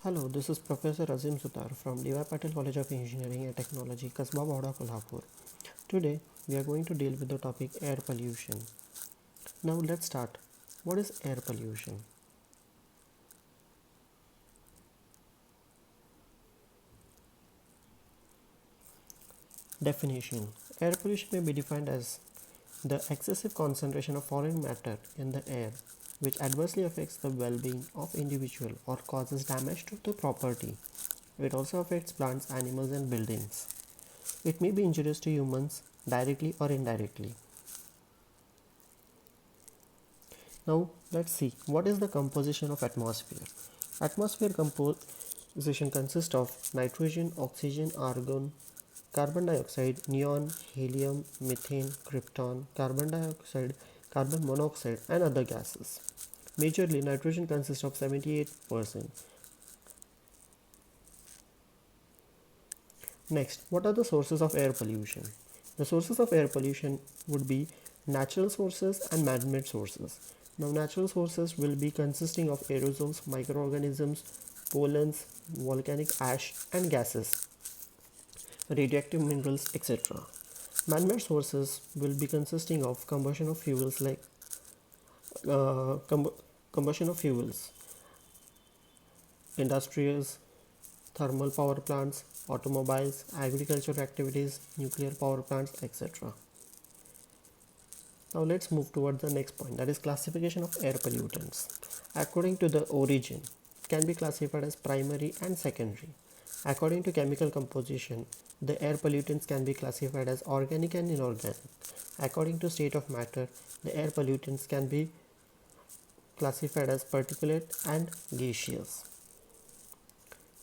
Hello, this is Professor Azim Sutar from D.Y. Patil College of Engineering and Technology, Kasba Bawda, Kolhapur. Today, we are going to deal with the topic air pollution. Now, let's start. What is air pollution? Definition. Air pollution may be defined as the excessive concentration of foreign matter in the air which adversely affects the well-being of individual or causes damage to the property. It also affects plants, animals and buildings. It may be injurious to humans directly or indirectly. Now let's see what is the composition of atmosphere. Atmosphere composition consists of nitrogen, oxygen, argon, carbon dioxide, neon, helium, methane, krypton, carbon dioxide, carbon monoxide and other gases. Majorly nitrogen consists of 78%. Next, what are the sources of air pollution? The sources of air pollution would be natural sources and man-made sources. Now, natural sources will be consisting of aerosols, microorganisms, pollens, volcanic ash and gases, radioactive minerals, etc. Man-made sources will be consisting of combustion of fuels like uh, com- combustion of fuels, industrials, thermal power plants, automobiles, agricultural activities, nuclear power plants, etc. Now let's move towards the next point, that is classification of air pollutants. According to the origin, can be classified as primary and secondary. According to chemical composition, the air pollutants can be classified as organic and inorganic. According to state of matter, the air pollutants can be classified as particulate and gaseous.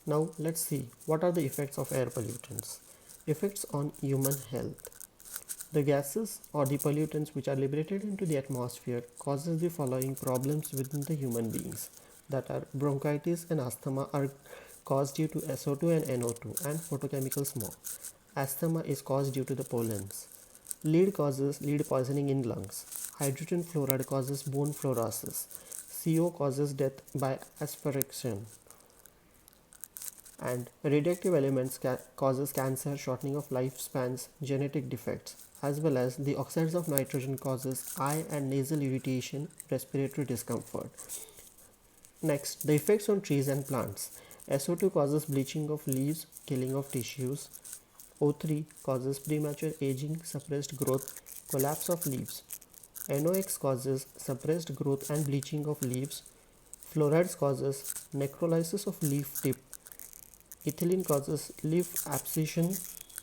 Now let's see what are the effects of air pollutants. Effects on human health. The gases or the pollutants which are liberated into the atmosphere causes the following problems within the human beings, that are bronchitis and asthma are caused due to SO2 and NO2 and photochemical smoke. Asthma is caused due to the pollens. Lead causes lead poisoning in lungs. Hydrogen fluoride causes bone fluorosis. CO causes death by asphyxiation. And radioactive elements causes cancer, shortening of lifespans, genetic defects, as well as the oxides of nitrogen causes eye and nasal irritation, respiratory discomfort. Next, the effects on trees and plants. SO2 causes bleaching of leaves, killing of tissues. O3 causes premature aging, suppressed growth, collapse of leaves. NOx causes suppressed growth and bleaching of leaves. Fluorides causes necrolysis of leaf tip. Ethylene causes leaf abscission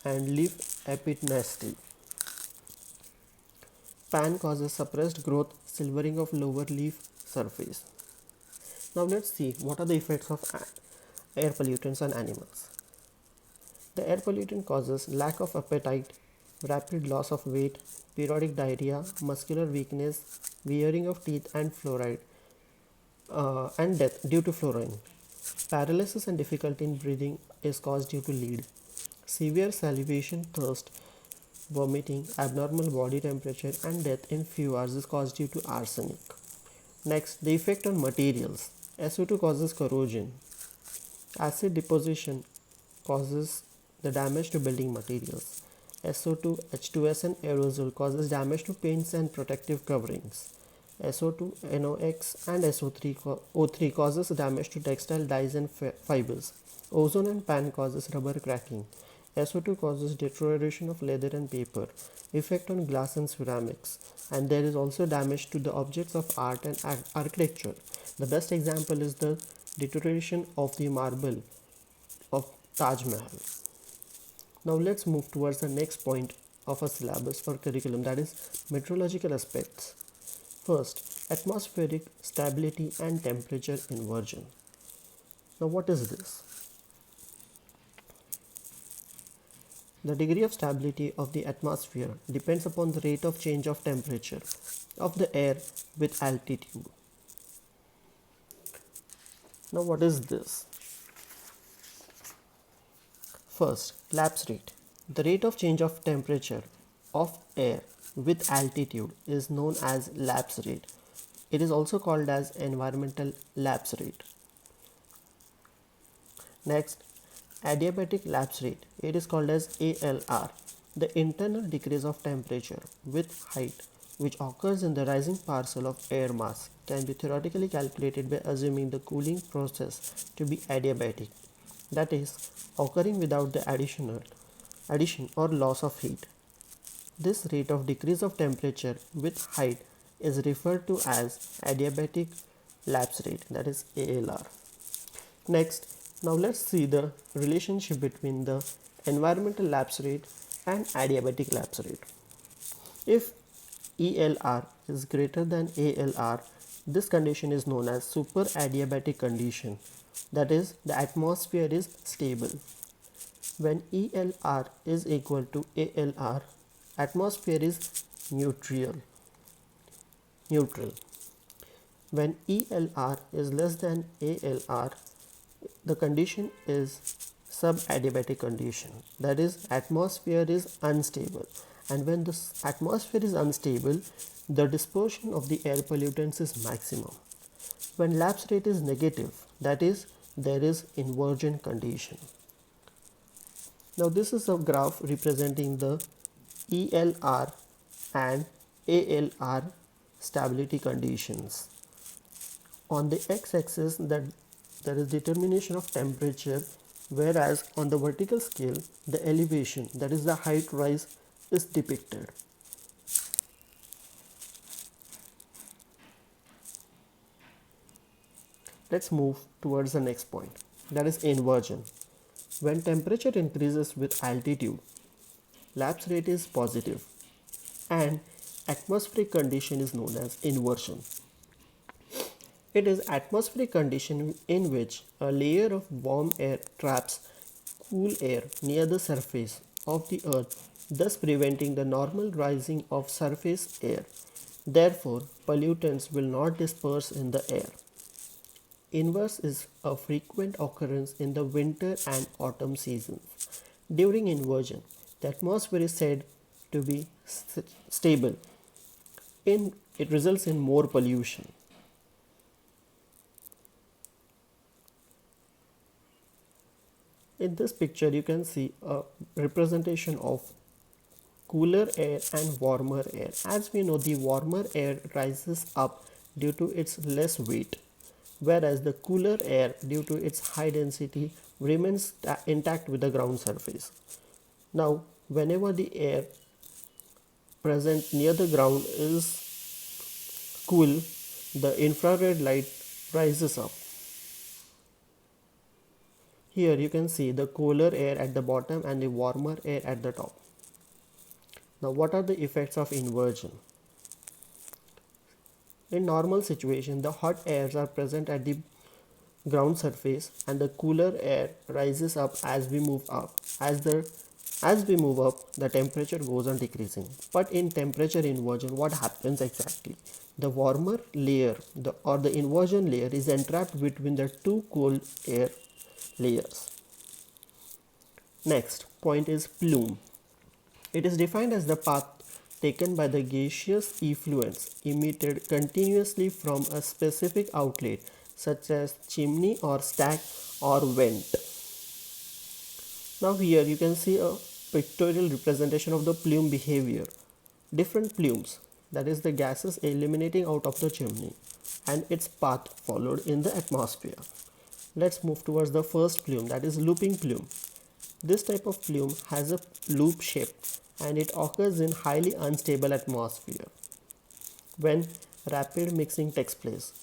and leaf epinasty. PAN causes suppressed growth, silvering of lower leaf surface. Now let's see what are the effects of air pollutants on animals. The air pollutant causes lack of appetite, rapid loss of weight, periodic diarrhea, muscular weakness, wearing of teeth and fluoride and death due to fluorine. Paralysis and difficulty in breathing is caused due to lead. Severe salivation, thirst, vomiting, abnormal body temperature and death in few hours is caused due to arsenic. Next, the effect on materials. SO2 causes corrosion. Acid deposition causes the damage to building materials. SO2, H2S and aerosol causes damage to paints and protective coverings. SO2, NOx and SO3, O3 causes damage to textile dyes and fibers. Ozone and PAN causes rubber cracking. SO2 causes deterioration of leather and paper. Effect on glass and ceramics. And there is also damage to the objects of art and architecture. The best example is the deterioration of the marble of Taj Mahal. Now let's move towards the next point of a syllabus or curriculum, that is meteorological aspects. First, atmospheric stability and temperature inversion. Now what is this? The degree of stability of the atmosphere depends upon the rate of change of temperature of the air with altitude. Now what is this? First, lapse rate. The rate of change of temperature of air with altitude is known as lapse rate. It is also called as environmental lapse rate. Next, adiabatic lapse rate. It is called as ALR. The internal decrease of temperature with height which occurs in the rising parcel of air mass can be theoretically calculated by assuming the cooling process to be adiabatic, that is, occurring without the addition or loss of heat. This rate of decrease of temperature with height is referred to as adiabatic lapse rate, that is ALR. Next, now let's see the relationship between the environmental lapse rate and adiabatic lapse rate. If ELR is greater than ALR, this condition is known as superadiabatic condition, that is, the atmosphere is stable. When ELR is equal to ALR, atmosphere is neutral. When ELR is less than ALR, the condition is subadiabatic condition, that is, atmosphere is unstable. And when the atmosphere is unstable, the dispersion of the air pollutants is maximum. When lapse rate is negative, that is, there is inversion condition. Now this is a graph representing the ELR and ALR stability conditions. On the x-axis, that there is determination of temperature, whereas on the vertical scale the elevation, that is the height rise, is depicted. Let's move towards the next point, that is inversion. When temperature increases with altitude, lapse rate is positive and atmospheric condition is known as inversion. It is atmospheric condition in which a layer of warm air traps cool air near the surface of the earth, thus preventing the normal rising of surface air. Therefore, pollutants will not disperse in the air. Inverse is a frequent occurrence in the winter and autumn seasons. During inversion, the atmosphere is said to be stable. It results in more pollution. In this picture, you can see a representation of cooler air and warmer air. As we know, the warmer air rises up due to its less weight, whereas the cooler air, due to its high density, remains intact with the ground surface. Now, whenever the air present near the ground is cool, the infrared light rises up. Here you can see the cooler air at the bottom and the warmer air at the top. Now, what are the effects of inversion? In normal situation, the hot airs are present at the ground surface and the cooler air rises up as we move up. As we move up, the temperature goes on decreasing. But in temperature inversion, what happens exactly? The warmer layer or the inversion layer is entrapped between the two cold air layers. Next point is plume. It is defined as the path taken by the gaseous effluents emitted continuously from a specific outlet such as chimney or stack or vent. Now here you can see a pictorial representation of the plume behavior. Different plumes, that is the gases eliminating out of the chimney, and its path followed in the atmosphere. Let's move towards the first plume, that is looping plume. This type of plume has a loop shape and it occurs in highly unstable atmosphere when rapid mixing takes place.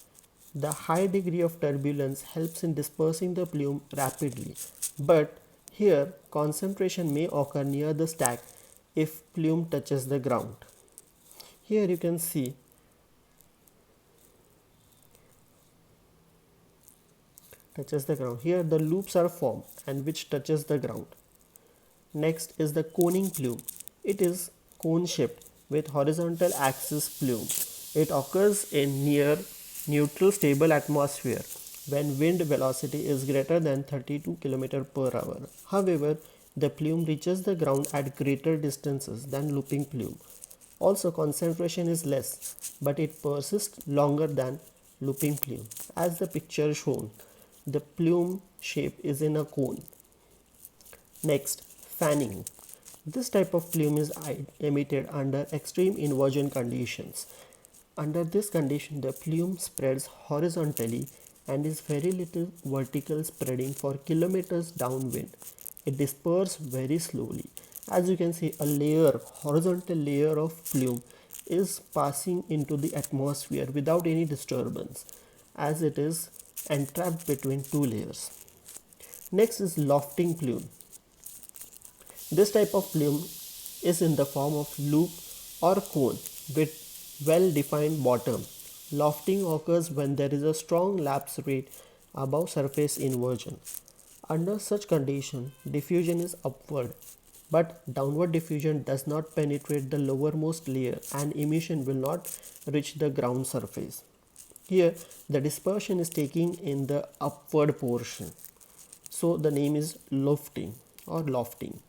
The high degree of turbulence helps in dispersing the plume rapidly, but here concentration may occur near the stack if plume touches the ground. Here you can see touches the ground. Here the loops are formed and which touches the ground. Next is the coning plume. It is cone shaped with horizontal axis plume. It occurs in near neutral stable atmosphere when wind velocity is greater than 32 km per hour. However, the plume reaches the ground at greater distances than looping plume. Also, concentration is less, but it persists longer than looping plume, as the picture shown. The plume shape is in a cone. Next, fanning. This type of plume is emitted under extreme inversion conditions. Under this condition, the plume spreads horizontally and is very little vertical, spreading for kilometers downwind. It disperses very slowly. As you can see, a horizontal layer of plume is passing into the atmosphere without any disturbance, as it is entrapped between two layers. Next is lofting plume. This type of plume is in the form of loop or cone with well-defined bottom. Lofting occurs when there is a strong lapse rate above surface inversion. Under such condition, diffusion is upward, but downward diffusion does not penetrate the lowermost layer and emission will not reach the ground surface. Here, the dispersion is taking in the upward portion. So the name is lofting or lofting.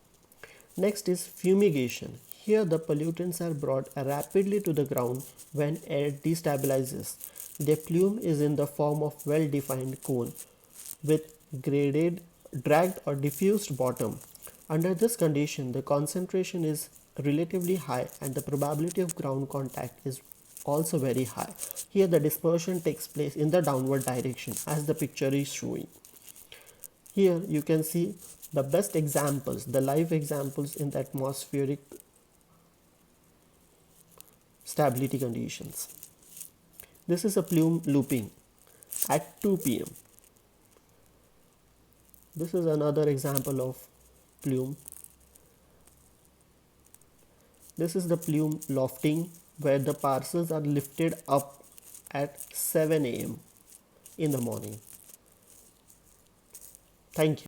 Next is fumigation. Here the pollutants are brought rapidly to the ground when air destabilizes. The plume is in the form of well-defined cone with graded, dragged or diffused bottom. Under this condition, the concentration is relatively high and the probability of ground contact is also very high. Here the dispersion takes place in the downward direction as the picture is showing. Here you can see the best examples, the live examples in the atmospheric stability conditions. This is a plume looping at 2 p.m. This is another example of plume. This is the plume lofting where the parcels are lifted up at 7 a.m. in the morning. Thank you.